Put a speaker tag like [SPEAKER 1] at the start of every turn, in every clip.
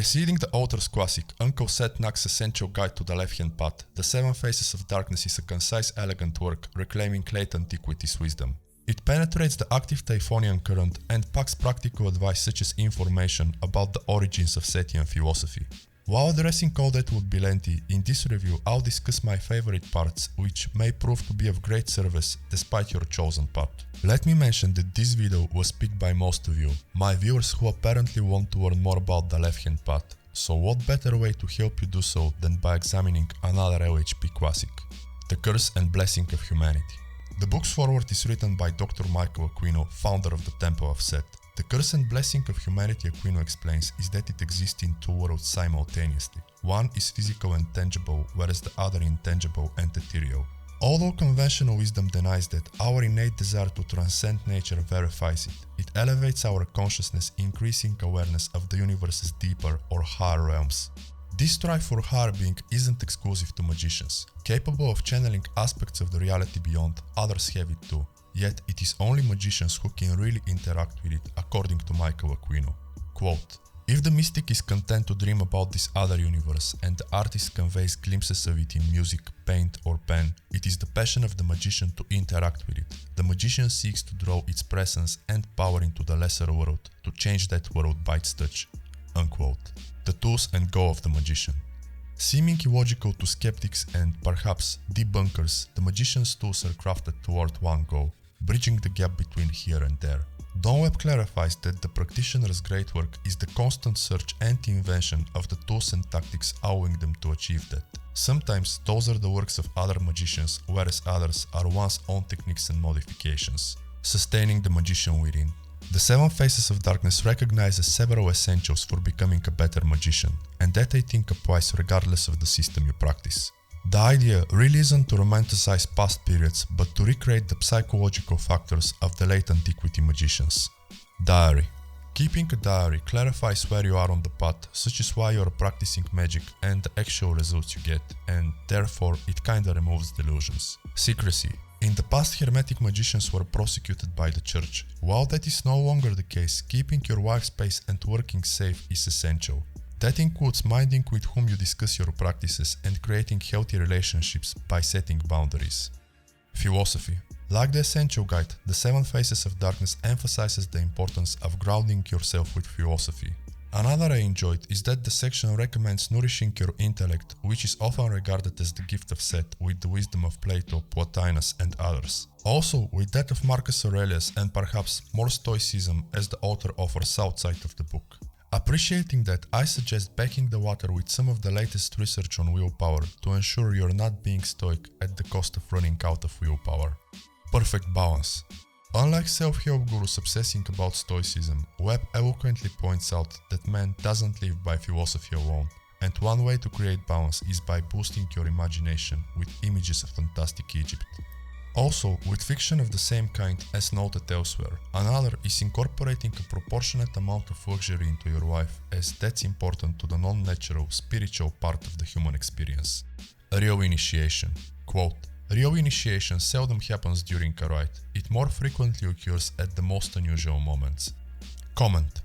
[SPEAKER 1] Preceding the author's classic, Uncle Setnakt's essential guide to the left-hand path, The Seven Faces of Darkness is a concise, elegant work reclaiming late antiquity's wisdom. It penetrates the active Typhonian current and packs practical advice such as information about the origins of Setian philosophy. While addressing all that would be lengthy, in this review I'll discuss my favorite parts, which may prove to be of great service despite your chosen path. Let me mention that this video was picked by most of you, my viewers who apparently want to learn more about the left-hand path, so what better way to help you do so than by examining another LHP classic, The Curse and Blessing of Humanity. The book's foreword is written by Dr. Michael Aquino, founder of the Temple of Set. The curse and blessing of humanity, Aquino explains, is that it exists in two worlds simultaneously. One is physical and tangible, whereas the other intangible and ethereal. Although conventional wisdom denies that, our innate desire to transcend nature verifies it. It elevates our consciousness, increasing awareness of the universe's deeper or higher realms. This strive for higher being isn't exclusive to magicians. Capable of channeling aspects of the reality beyond, others have it too. Yet it is only magicians who can really interact with it, according to Michael Aquino. Quote, "If the mystic is content to dream about this other universe and the artist conveys glimpses of it in music, paint or pen, it is the passion of the magician to interact with it. The magician seeks to draw its presence and power into the lesser world, to change that world by its touch." Unquote. The tools and goal of the magician. Seeming illogical to skeptics and, perhaps, debunkers, the magician's tools are crafted toward one goal, bridging the gap between here and there. Webb clarifies that the practitioner's great work is the constant search and invention of the tools and tactics allowing them to achieve that. Sometimes those are the works of other magicians, whereas others are one's own techniques and modifications. Sustaining the magician within. The Seven Faces of Darkness recognizes several essentials for becoming a better magician, and that I think applies regardless of the system you practice. The idea really isn't to romanticize past periods, but to recreate the psychological factors of the late antiquity magicians. Diary. Keeping a diary clarifies where you are on the path, such as why you are practicing magic and the actual results you get, and therefore it kinda removes delusions. Secrecy. In the past, hermetic magicians were prosecuted by the church. While that is no longer the case, keeping your wife space and working safe is essential. That includes minding with whom you discuss your practices and creating healthy relationships by setting boundaries. Philosophy. Like the essential guide, The Seven Faces of Darkness emphasizes the importance of grounding yourself with philosophy. Another I enjoyed is that the section recommends nourishing your intellect, which is often regarded as the gift of Set, with the wisdom of Plato, Plotinus and others. Also with that of Marcus Aurelius and perhaps more stoicism as the author offers outside of the book. Appreciating that, I suggest backing the water with some of the latest research on willpower to ensure you're not being stoic at the cost of running out of willpower. Perfect balance. Unlike self-help gurus obsessing about stoicism, Webb eloquently points out that man doesn't live by philosophy alone, and one way to create balance is by boosting your imagination with images of fantastic Egypt. Also, with fiction of the same kind as noted elsewhere, another is incorporating a proportionate amount of luxury into your life, as that's important to the non-natural, spiritual part of the human experience. A real initiation. Quote, "Real initiation seldom happens during a rite, it more frequently occurs at the most unusual moments." Comment.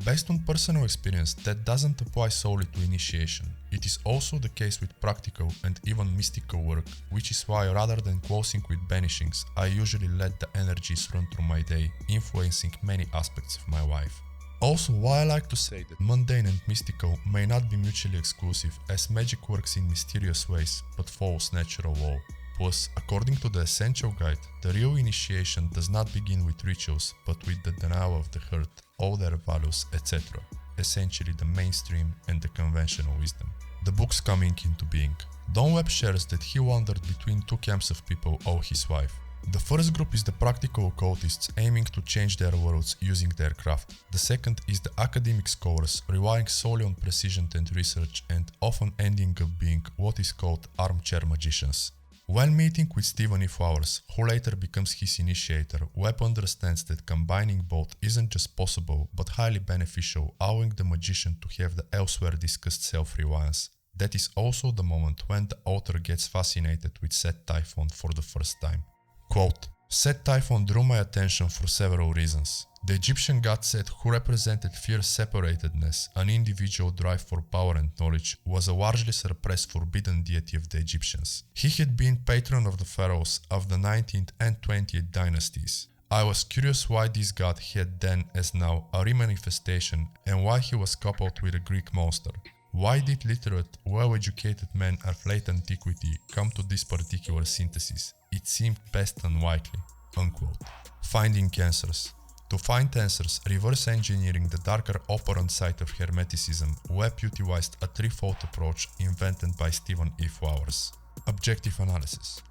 [SPEAKER 1] Based on personal experience, that doesn't apply solely to initiation. It is also the case with practical and even mystical work, which is why rather than closing with banishings, I usually let the energies run through my day, influencing many aspects of my life. Also, while I like to say that mundane and mystical may not be mutually exclusive, as magic works in mysterious ways, but follows natural law. Plus, according to the Essential Guide, the real initiation does not begin with rituals, but with the denial of the hurt, all their values, etc. Essentially the mainstream and the conventional wisdom. The book's coming into being. Webb shares that he wandered between two camps of people all his life. The first group is the practical occultists aiming to change their worlds using their craft. The second is the academic scholars relying solely on precision and research and often ending up being what is called armchair magicians. When meeting with Stephen E. Flowers, who later becomes his initiator, Webb understands that combining both isn't just possible, but highly beneficial, allowing the magician to have the elsewhere discussed self-reliance. That is also the moment when the author gets fascinated with Set Typhon for the first time. Quote, Set Typhon drew my attention for several reasons. The Egyptian god Set, who represented fierce separatedness, an individual drive for power and knowledge, was a largely suppressed forbidden deity of the Egyptians. He had been patron of the pharaohs of the 19th and 20th dynasties. I was curious why this god had then, as now, a remanifestation, and why he was coupled with a Greek monster. Why did literate, well-educated men of late antiquity come to this particular synthesis? It seemed best unlikely." Unquote. Finding answers. To find answers, reverse engineering the darker operant side of Hermeticism, Webb utilized a threefold approach invented by Stephen E. Flowers. Objective analysis.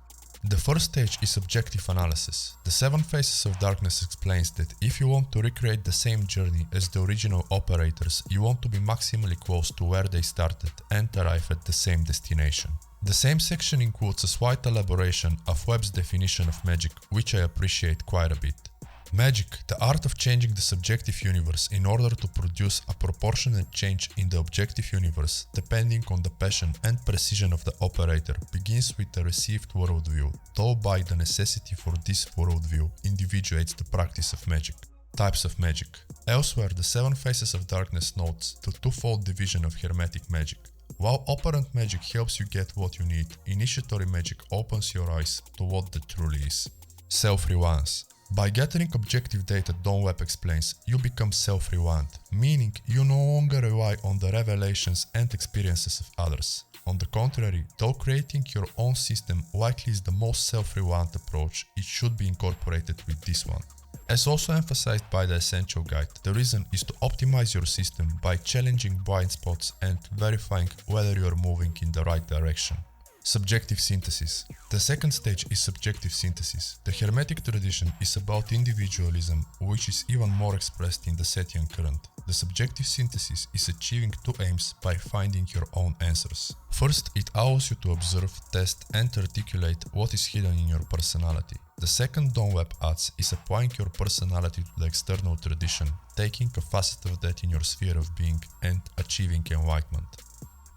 [SPEAKER 1] The first stage is objective analysis. The Seven Faces of Darkness explains that if you want to recreate the same journey as the original operators, you want to be maximally close to where they started and arrive at the same destination. The same section includes a slight elaboration of Webb's definition of magic, which I appreciate quite a bit. Magic, the art of changing the subjective universe in order to produce a proportionate change in the objective universe depending on the passion and precision of the operator, begins with the received worldview, though by the necessity for this worldview individuates the practice of magic. Types of magic. Elsewhere, the Seven Faces of Darkness notes the twofold division of Hermetic magic. While operant magic helps you get what you need, initiatory magic opens your eyes to what that truly is. Self-Reliance. By gathering objective data, Webb explains, you become self-reliant, meaning you no longer rely on the revelations and experiences of others. On the contrary, though creating your own system likely is the most self-reliant approach, it should be incorporated with this one. As also emphasized by the Essential Guide, the reason is to optimize your system by challenging blind spots and verifying whether you are moving in the right direction. Subjective synthesis. The second stage is subjective synthesis. The Hermetic tradition is about individualism, which is even more expressed in the Setian current. The subjective synthesis is achieving two aims by finding your own answers. First, it allows you to observe, test, and articulate what is hidden in your personality. The second Webb adds is applying your personality to the external tradition, taking a facet of that in your sphere of being, and achieving enlightenment.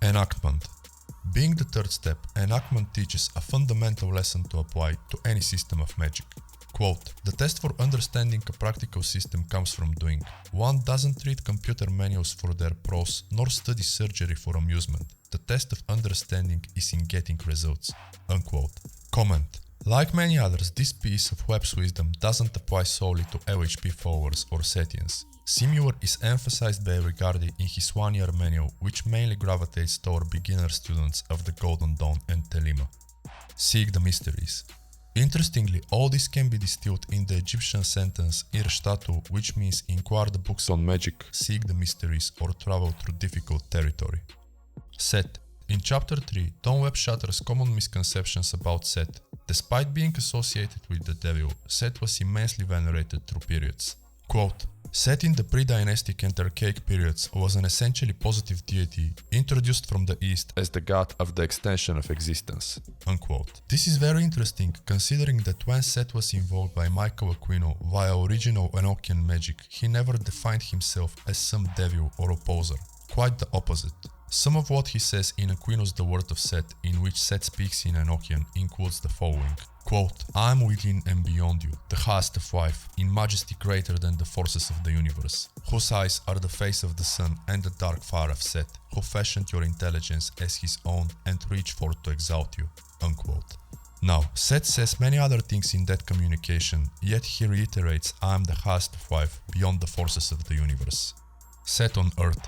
[SPEAKER 1] Enactment. Being the third step, Enactment teaches a fundamental lesson to apply to any system of magic. Quote, "The test for understanding a practical system comes from doing. One doesn't read computer manuals for their prose, nor study surgery for amusement. The test of understanding is in getting results." Unquote. Comment. Like many others, this piece of Webb's wisdom doesn't apply solely to LHP followers or Setians. Similar is emphasized by Rigardi in his one-year manual, which mainly gravitates toward beginner students of the Golden Dawn and Telima. Seek the mysteries. Interestingly, all this can be distilled in the Egyptian sentence Irstatu, which means inquire the books on magic, seek the mysteries, or travel through difficult territory. Set. In chapter 3, Webb shatters common misconceptions about Set. Despite being associated with the devil, Set was immensely venerated through periods. Quote, "Set in the pre-dynastic and archaic periods was an essentially positive deity introduced from the east as the god of the extension of existence." Unquote. This is very interesting considering that when Set was involved by Michael Aquino via original Enochian magic, he never defined himself as some devil or opposer. Quite the opposite. Some of what he says in Aquino's The Word of Set, in which Set speaks in Enochian, includes the following. Quote, "I am within and beyond you, the highest of life, in majesty greater than the forces of the universe, whose eyes are the face of the sun and the dark fire of Set, who fashioned your intelligence as his own and reached forth to exalt you." Unquote. Now, Set says many other things in that communication, yet he reiterates, "I am the highest of life, beyond the forces of the universe." Set on Earth.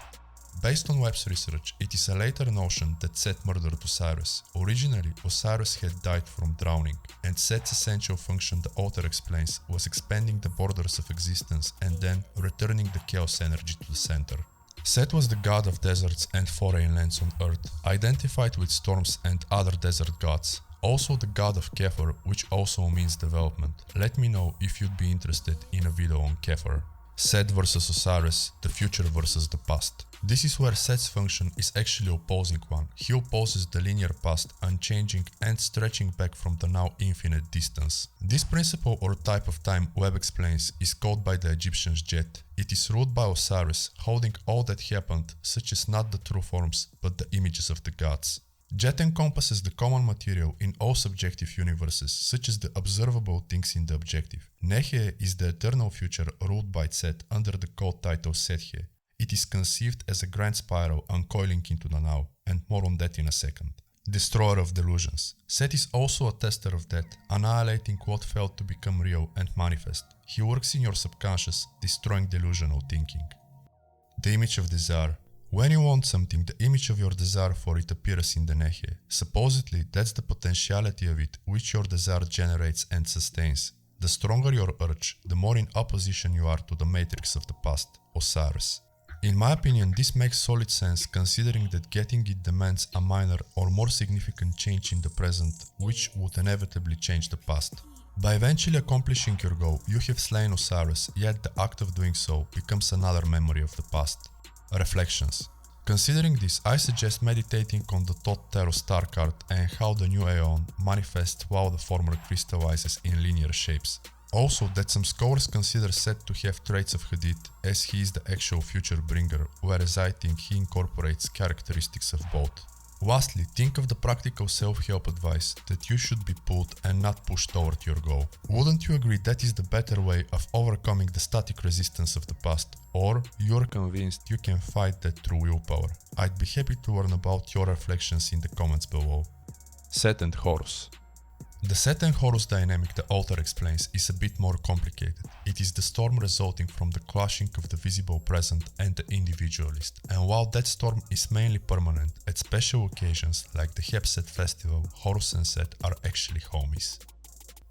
[SPEAKER 1] Based on Webb's research, it is a later notion that Set murdered Osiris. Originally, Osiris had died from drowning, and Set's essential function, the author explains, was expanding the borders of existence and then returning the chaos energy to the center. Set was the god of deserts and foreign lands on Earth, identified with storms and other desert gods. Also the god of Kefir, which also means development. Let me know if you'd be interested in a video on Kefir. Set versus Osiris, the future versus the past. This is where Set's function is actually opposing one. He opposes the linear past, unchanging and stretching back from the now infinite distance. This principle or type of time, Webb explains, is called by the Egyptians Jet. It is ruled by Osiris, holding all that happened, such as not the true forms, but the images of the gods. Jet encompasses the common material in all subjective universes, such as the observable things in the objective. Nehe is the eternal future ruled by Set under the code title Sethe. It is conceived as a grand spiral uncoiling into the now, and more on that in a second. Destroyer of delusions. Set is also a tester of death, annihilating what failed to become real and manifest. He works in your subconscious, destroying delusional thinking. The image of desire. When you want something, the image of your desire for it appears in the Nehe. Supposedly, that's the potentiality of it which your desire generates and sustains. The stronger your urge, the more in opposition you are to the matrix of the past, Osiris. In my opinion, this makes solid sense considering that getting it demands a minor or more significant change in the present, which would inevitably change the past. By eventually accomplishing your goal, you have slain Osiris, yet the act of doing so becomes another memory of the past. Reflections. Considering this, I suggest meditating on the Thoth Tarot star card and how the new Aeon manifests while the former crystallizes in linear shapes. Also, that some scholars consider Set to have traits of Hadith, as he is the actual future bringer, whereas I think he incorporates characteristics of both. Lastly, think of the practical self-help advice that you should be pulled and not pushed toward your goal. Wouldn't you agree that is the better way of overcoming the static resistance of the past? Or you're convinced you can fight that through willpower? I'd be happy to learn about your reflections in the comments below. Set and Horus. The Set and Horus dynamic the author explains is a bit more complicated. It is the storm resulting from the clashing of the visible present and the individualist, and while that storm is mainly permanent, at special occasions like the Set festival, Horus and Set are actually homies.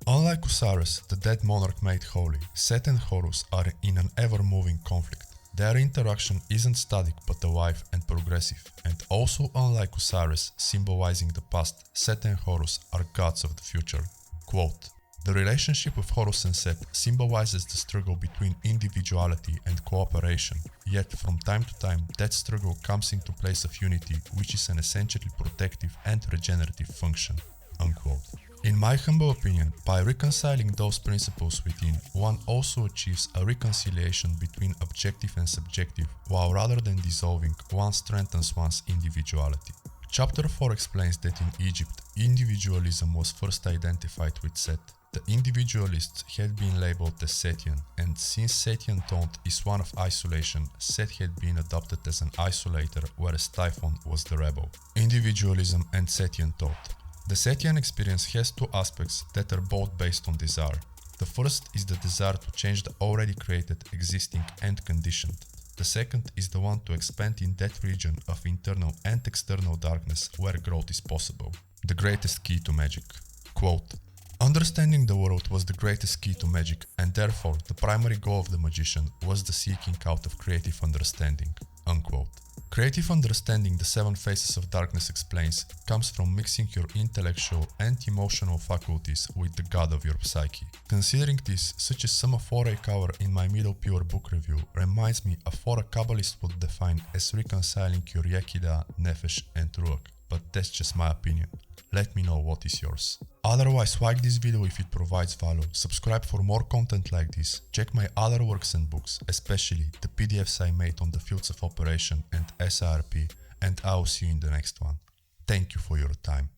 [SPEAKER 1] Unlike Osiris, the dead monarch made holy, Set and Horus are in an ever-moving conflict. Their interaction isn't static but alive and progressive, and also unlike Osiris, symbolizing the past, Set and Horus are gods of the future. Quote, "The relationship of Horus and Set symbolizes the struggle between individuality and cooperation, yet from time to time that struggle comes into place of unity, which is an essentially protective and regenerative function." Unquote. In my humble opinion, by reconciling those principles within, one also achieves a reconciliation between objective and subjective, while rather than dissolving, one strengthens one's individuality. Chapter 4 explains that in Egypt, individualism was first identified with Set. The individualists had been labeled as Setian, and since Setian thought is one of isolation, Set had been adopted as an isolator, whereas Typhon was the rebel. Individualism and Setian thought. The Setian experience has two aspects that are both based on desire. The first is the desire to change the already created, existing and conditioned. The second is the one to expand in that region of internal and external darkness where growth is possible. The greatest key to magic. Quote, "Understanding the world was the greatest key to magic, and therefore the primary goal of the magician was the seeking out of creative understanding." Unquote. Creative understanding, the seven faces of darkness explains, comes from mixing your intellectual and emotional faculties with the god of your psyche. Considering this, such as some of what I cover in my Middle Pure book review reminds me of what a Kabbalist would define as reconciling your Yekida, Nefesh and Ruach, but that's just my opinion. Let me know what is yours. Otherwise, like this video if it provides value, subscribe for more content like this, check my other works and books, especially the PDFs I made on the fields of operation and SRP, and I'll see you in the next one. Thank you for your time.